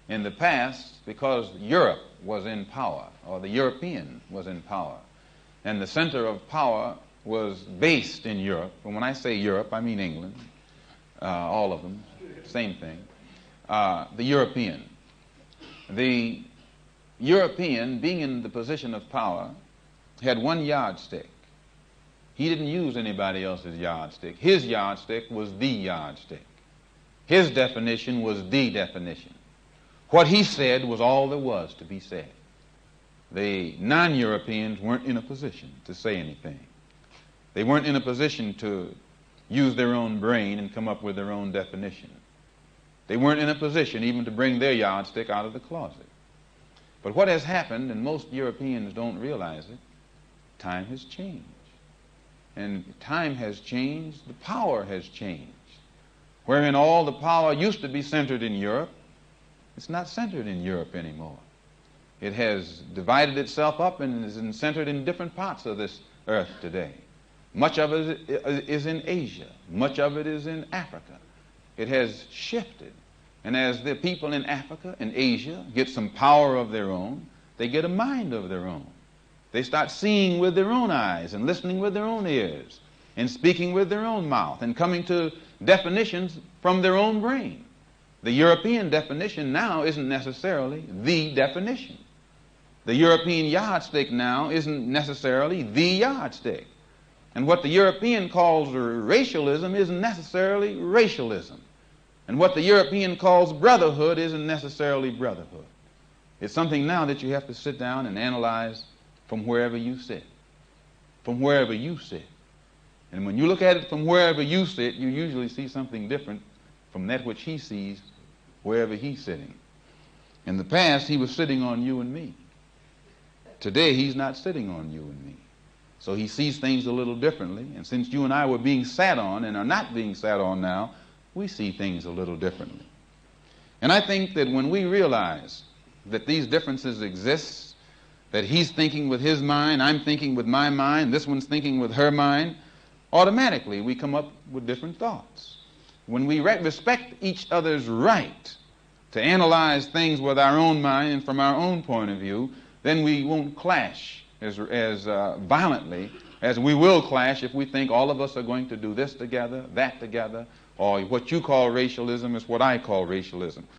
In the past, because Europe was in power, or the European was in power, and the center of power was based in Europe, and when I say Europe, I mean England, all of them, same thing, the European. The European, being in the position of power, had one yardstick. He didn't use anybody else's yardstick. His yardstick was the yardstick. His definition was the definition. What he said was all there was to be said. The non-Europeans weren't in a position to say anything. They weren't in a position to use their own brain and come up with their own definition. They weren't in a position even to bring their yardstick out of the closet. But what has happened, and most Europeans don't realize it, time has changed. And time has changed, the power has changed. Wherein all the power used to be centered in Europe, it's not centered in Europe anymore. It has divided itself up and is centered in different parts of this earth today. Much of it is in Asia. Much of it is in Africa. It has shifted. And as the people in Africa and Asia get some power of their own, they get a mind of their own. They start seeing with their own eyes and listening with their own ears and speaking with their own mouth and coming to definitions from their own brain. The European definition now isn't necessarily the definition. The European yardstick now isn't necessarily the yardstick. And what the European calls racialism isn't necessarily racialism. And what the European calls brotherhood isn't necessarily brotherhood. It's something now that you have to sit down and analyze from wherever you sit. From wherever you sit. And when you look at it from wherever you sit, you usually see something different from that which he sees wherever he's sitting. In the past, he was sitting on you and me. Today, he's not sitting on you and me. So he sees things a little differently. And since you and I were being sat on and are not being sat on now, we see things a little differently. And I think that when we realize that these differences exist, that he's thinking with his mind, I'm thinking with my mind, this one's thinking with her mind, automatically we come up with different thoughts. When we respect each other's right to analyze things with our own mind and from our own point of view, then we won't clash as violently as we will clash if we think all of us are going to do this together, that together, or what you call racialism is what I call racialism.